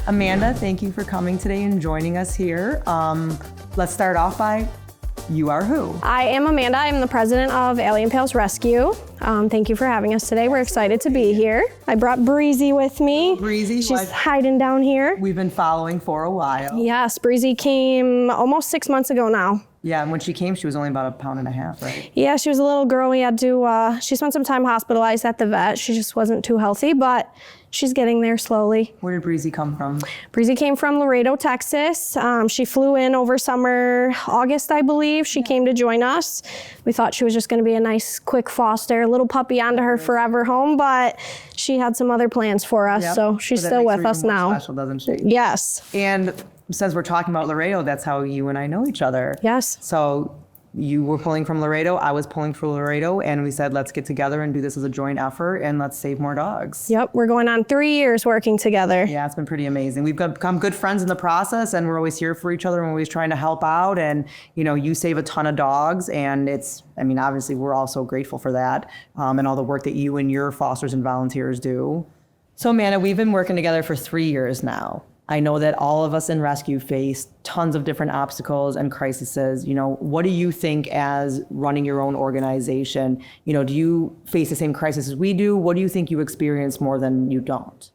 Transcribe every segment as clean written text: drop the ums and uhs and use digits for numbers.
Amanda, thank you for coming today and joining us here. Let's start off by, you are who? I am Amanda. I'm the president of Allie Pals Rescue. Thank you for having us today. We're excited to be here. I brought Breezy with me. Breezy. She's hiding down here. We've been following for a while. Yes, Breezy came almost 6 months ago now. Yeah, and when she came, she was only about 1.5 pounds, right? Yeah, she was a little girl. We had to, she spent some time hospitalized at the vet. She just wasn't too healthy, but she's getting there slowly. Where did Breezy come from? Breezy came from Laredo, Texas. She flew in over summer, August, I believe. She came to join us. We thought she was just gonna be a nice, quick foster, little puppy onto her forever home, but she had some other plans for us, so she's still with us now. Special, doesn't she? Yes. And since we're talking about Laredo, that's how you and I know each other. Yes. So you were pulling from Laredo, I was pulling from Laredo, and we said, let's get together and do this as a joint effort and let's save more dogs. Yep, we're going on 3 years working together. Yeah, it's been pretty amazing. We've become good friends in the process, and we're always here for each other and we're always trying to help out. And, you know, you save a ton of dogs, and obviously we're all so grateful for that, and all the work that you and your fosters and volunteers do. So Amanda, we've been working together for 3 years now. I know that all of us in rescue face tons of different obstacles and crises. You know, what do you think as running your own organization? You know, do you face the same crisis as we do? What do you think you experience more than you don't?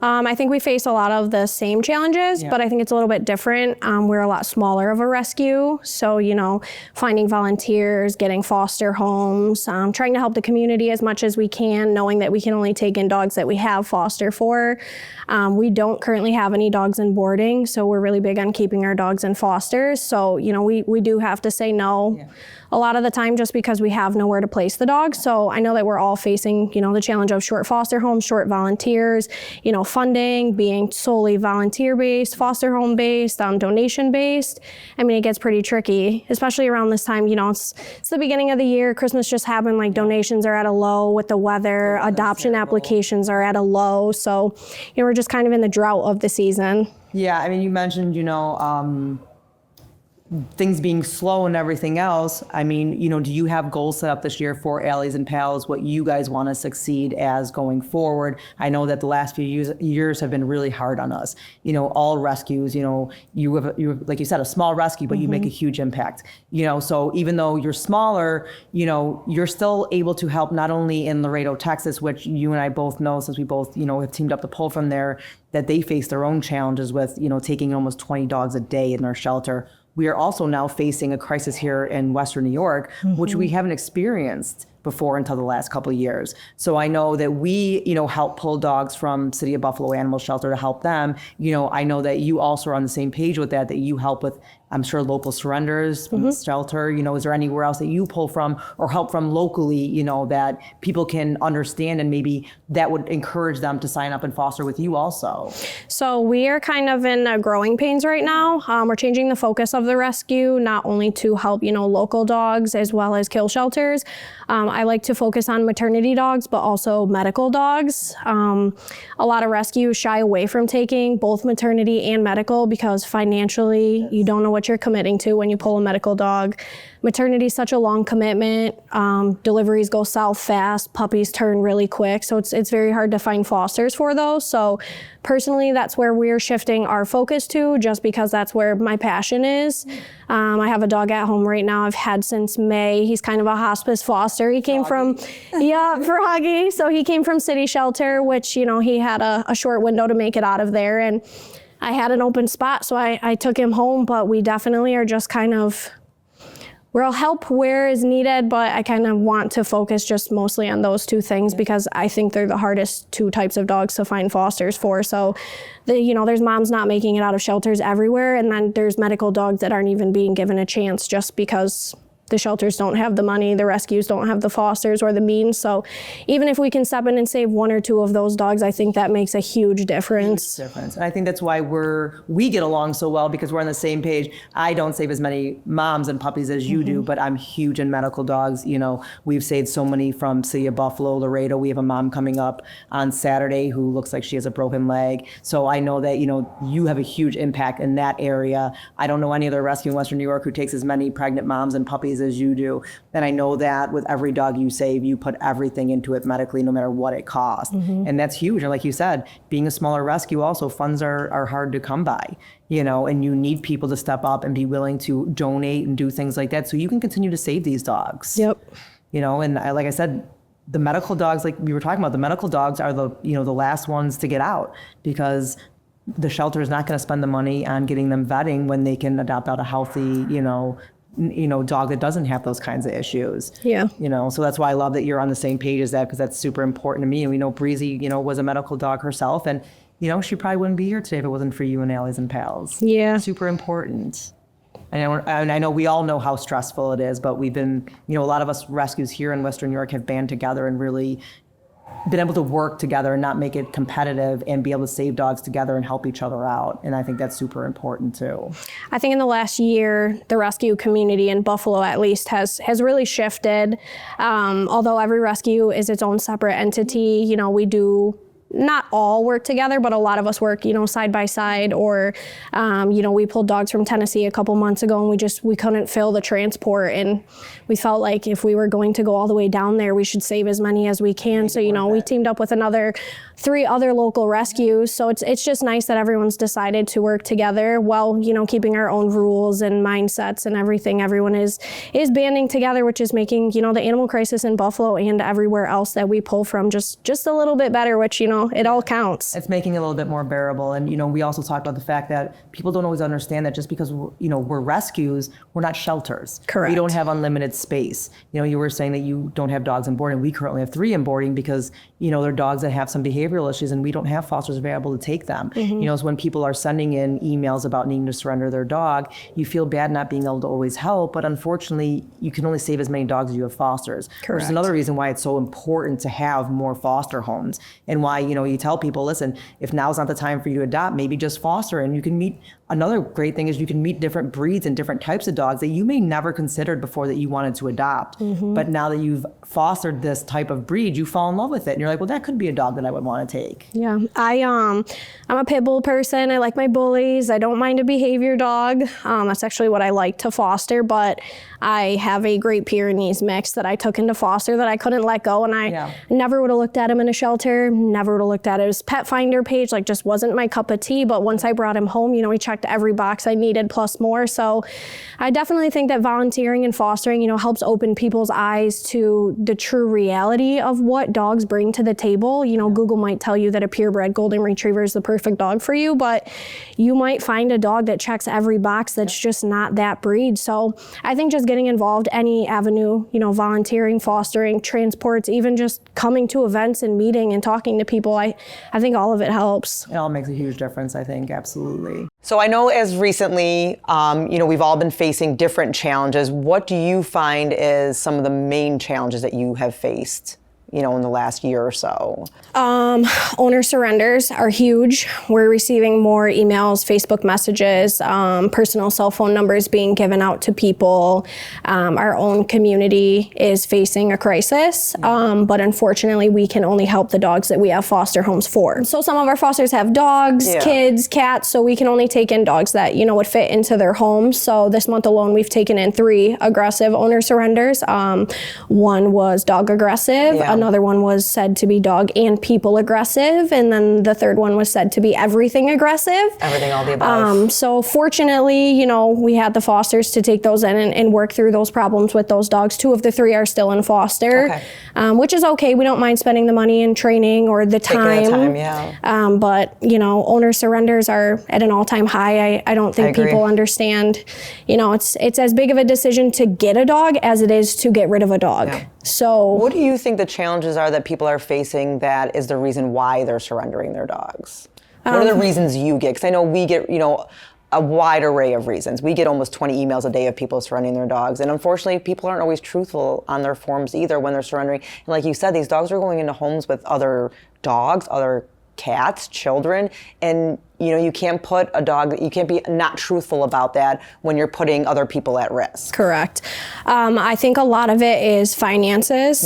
I think we face a lot of the same challenges, but I think it's a little bit different. We're a lot smaller of a rescue. So, you know, finding volunteers, getting foster homes, trying to help the community as much as we can, knowing that we can only take in dogs that we have foster for. We don't currently have any dogs in boarding, so we're really big on keeping our dogs in fosters. So, you know, we do have to say no a lot of the time just because we have nowhere to place the dogs. So I know that we're all facing, you know, the challenge of short foster homes, short volunteers, you know, funding, being solely volunteer-based, foster home-based, donation-based. I mean, it gets pretty tricky, especially around this time. You know, it's the beginning of the year. Christmas just happened. Like, donations are at a low with the weather. Adoption applications are at a low. So, you know, we're just kind of in the drought of the season. Yeah, I mean, you mentioned, you know, things being slow and everything else. I mean, you know, do you have goals set up this year for Allies and Pals, what you guys want to succeed as going forward? I know that the last few years have been really hard on us. You know, all rescues, you know, you have, like you said, a small rescue, but you make a huge impact. You know, so even though you're smaller, you know, you're still able to help not only in Laredo, Texas, which you and I both know since we both, you know, have teamed up to pull from there, that they face their own challenges with, you know, taking almost 20 dogs a day in their shelter. We are also now facing a crisis here in Western New York, which we haven't experienced before until the last couple of years. So I know that we, you know, help pull dogs from City of Buffalo Animal Shelter to help them. You know, I know that you also are on the same page with that you help with, I'm sure, local surrenders from the shelter. You know, is there anywhere else that you pull from or help from locally, you know, that people can understand and maybe that would encourage them to sign up and foster with you also? So we are kind of in growing pains right now. We're changing the focus of the rescue, not only to help, you know, local dogs as well as kill shelters. I like to focus on maternity dogs, but also medical dogs. A lot of rescues shy away from taking both maternity and medical because financially you don't know what you're committing to when you pull a medical dog. Maternity is such a long commitment. Deliveries go south fast, puppies turn really quick, so it's very hard to find fosters for those. So personally, that's where we're shifting our focus to, just because that's where my passion is. I have a dog at home right now I've had since May. He's kind of a hospice foster. He came from, Froggy. So he came from City Shelter, which, you know, he had a short window to make it out of there. And I had an open spot, so I took him home, but we definitely are just kind of, we'll help where is needed, but I kind of want to focus just mostly on those two things because I think they're the hardest two types of dogs to find fosters for. So, you know, there's moms not making it out of shelters everywhere, and then there's medical dogs that aren't even being given a chance just because the shelters don't have the money, the rescues don't have the fosters or the means. So even if we can step in and save one or two of those dogs, I think that makes a huge difference. And I think that's why we get along so well, because we're on the same page. I don't save as many moms and puppies as you do, but I'm huge in medical dogs. You know, we've saved so many from City of Buffalo, Laredo. We have a mom coming up on Saturday who looks like she has a broken leg. So I know that, you know, you have a huge impact in that area. I don't know any other rescue in Western New York who takes as many pregnant moms and puppies as you do. And I know that with every dog you save, you put everything into it medically, no matter what it costs. And that's huge. And like you said, being a smaller rescue also, funds are hard to come by, and you need people to step up and be willing to donate and do things like that so you can continue to save these dogs. Yep. And like I said, the medical dogs, like we were talking about, the medical dogs are the last ones to get out, because the shelter is not going to spend the money on getting them vetting when they can adopt out a healthy, dog that doesn't have those kinds of issues. Yeah. So that's why I love that you're on the same page as that, because that's super important to me. And we know Breezy, was a medical dog herself, and she probably wouldn't be here today if it wasn't for you and Allies and Pals. Yeah. Super important. And I know we all know how stressful it is, but we've been, a lot of us rescues here in Western New York have band together and really been able to work together and not make it competitive and be able to save dogs together and help each other out. And I think that's super important too. I think in the last year, the rescue community in Buffalo at least has really shifted. Although every rescue is its own separate entity, we do not all work together, but a lot of us work, side by side, or, we pulled dogs from Tennessee a couple months ago and we couldn't fill the transport. And we felt like if we were going to go all the way down there, we should save as many as we can. So, we teamed up with 3 other local rescues. So it's just nice that everyone's decided to work together while, keeping our own rules and mindsets and everything. Everyone is banding together, which is making, the animal crisis in Buffalo and everywhere else that we pull from just a little bit better, which, it all counts. It's making it a little bit more bearable. And, we also talked about the fact that people don't always understand that just because, we're rescues, we're not shelters. Correct. We don't have unlimited space. You were saying that you don't have dogs in boarding. We currently have 3 in boarding because, they're dogs that have some behavioral issues and we don't have fosters available to take them. So when people are sending in emails about needing to surrender their dog, you feel bad not being able to always help, but unfortunately, you can only save as many dogs as you have fosters. Correct. There's another reason why it's so important to have more foster homes, and why, you tell people, listen, if now's not the time for you to adopt, maybe just foster, and you can meet. Another great thing is you can meet different breeds and different types of dogs that you may never considered before that you wanted to adopt. But now that you've fostered this type of breed, you fall in love with it. And you're like, well, that could be a dog that I would want to take. Yeah, I'm a pit bull person. I like my bullies. I don't mind a behavior dog. That's actually what I like to foster, but I have a Great Pyrenees mix that I took into foster that I couldn't let go. And I never would have looked at him in a shelter, never would have looked at his pet finder page, just wasn't my cup of tea. But once I brought him home, he checked every box I needed plus more. So I definitely think that volunteering and fostering, helps open people's eyes to the true reality of what dogs bring to the table. Google might tell you that a purebred golden retriever is the perfect dog for you, but you might find a dog that checks every box that's just not that breed. So I think just getting involved any avenue, volunteering, fostering, transports, even just coming to events and meeting and talking to people, I think all of it helps. It all makes a huge difference, I think, absolutely. So I know as recently, we've all been facing different challenges. What do you find is some of the main challenges that you have faced, in the last year or so? Owner surrenders are huge. We're receiving more emails, Facebook messages, personal cell phone numbers being given out to people. Our own community is facing a crisis, but unfortunately we can only help the dogs that we have foster homes for. So some of our fosters have dogs, kids, cats, so we can only take in dogs that, would fit into their homes. So this month alone, we've taken in 3 aggressive owner surrenders. One was dog aggressive. Another one was said to be dog and people aggressive. And then the third one was said to be everything aggressive. Everything, all the above. So fortunately, we had the fosters to take those in and work through those problems with those dogs. 2 of the 3 are still in foster, which is okay. We don't mind spending the money in training or the time. But, owner surrenders are at an all-time high. I don't think people understand, it's as big of a decision to get a dog as it is to get rid of a dog. So what do you think the challenges are that people are facing that is the reason why they're surrendering their dogs? What are the reasons you get? Because I know we get, a wide array of reasons. We get almost 20 emails a day of people surrendering their dogs. And unfortunately, people aren't always truthful on their forms either when they're surrendering. And like you said, these dogs are going into homes with other dogs, other cats, children, and you can't put a dog, you can't be not truthful about that when you're putting other people at risk. Correct. I think a lot of it is finances.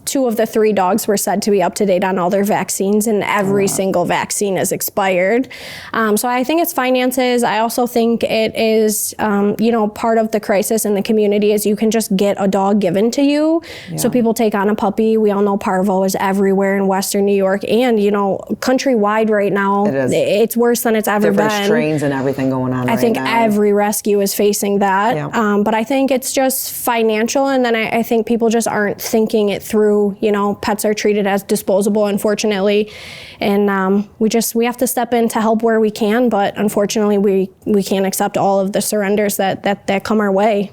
2 of the 3 dogs were said to be up to date on all their vaccines, and every single vaccine is expired. So I think it's finances. I also think it is, part of the crisis in the community is you can just get a dog given to you. So people take on a puppy. We all know parvo is everywhere in Western New York, and countrywide right now. It is. It's worse than it's ever Different been. strains and everything going on. I think every rescue is facing that. Yeah. But I think it's just financial, and then I think people just aren't thinking it through. Pets are treated as disposable, unfortunately, and we have to step in to help where we can. But unfortunately, we can't accept all of the surrenders that come our way.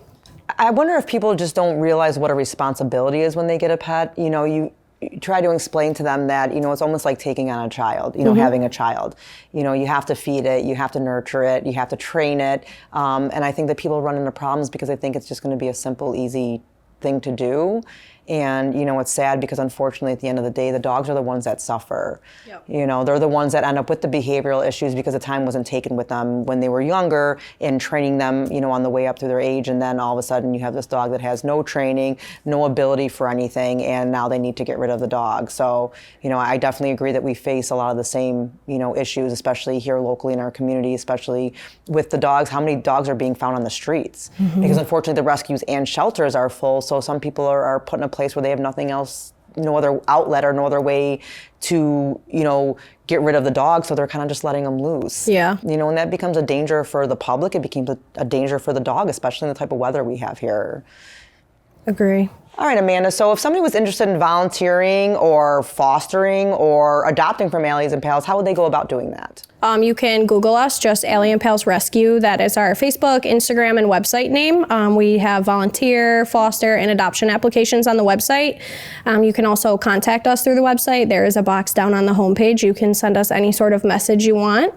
I wonder if people just don't realize what a responsibility is when they get a pet. You try to explain to them that, it's almost like taking on a child, having a child. You have to feed it, you have to nurture it, you have to train it. And I think that people run into problems because they think it's just going to be a simple, easy thing to do. And, it's sad because unfortunately at the end of the day, the dogs are the ones that suffer. Yep. They're the ones that end up with the behavioral issues because the time wasn't taken with them when they were younger in training them, on the way up through their age. And then all of a sudden you have this dog that has no training, no ability for anything, and now they need to get rid of the dog. So, I definitely agree that we face a lot of the same, issues, especially here locally in our community, especially with the dogs. How many dogs are being found on the streets? Mm-hmm. Because unfortunately the rescues and shelters are full, so some people are put in a place where they have nothing else, no other outlet or no other way to, get rid of the dog, so they're kind of just letting them loose. Yeah. And that becomes a danger for the public. It becomes a danger for the dog, especially in the type of weather we have here. Agree. All right, Amanda, so if somebody was interested in volunteering or fostering or adopting from Allies and Pals, how would they go about doing that? You can Google us, just Allie Pals Rescue. That is our Facebook, Instagram, and website name. We have volunteer, foster, and adoption applications on the website. You can also contact us through the website. There is a box down on the homepage. You can send us any sort of message you want.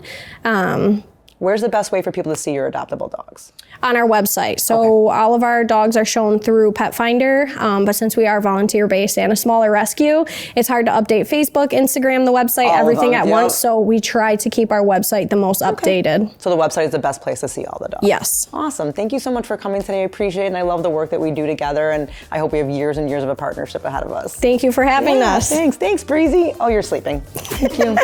Where's the best way for people to see your adoptable dogs? On our website. So all of our dogs are shown through Pet Finder, but since we are volunteer-based and a smaller rescue, it's hard to update Facebook, Instagram, the website, everything at once. So we try to keep our website the most updated. So the website is the best place to see all the dogs? Yes. Awesome. Thank you so much for coming today. I appreciate it, and I love the work that we do together, and I hope we have years and years of a partnership ahead of us. Thank you for having us. Thanks. Thanks, Breezy. Oh, you're sleeping. Thank you.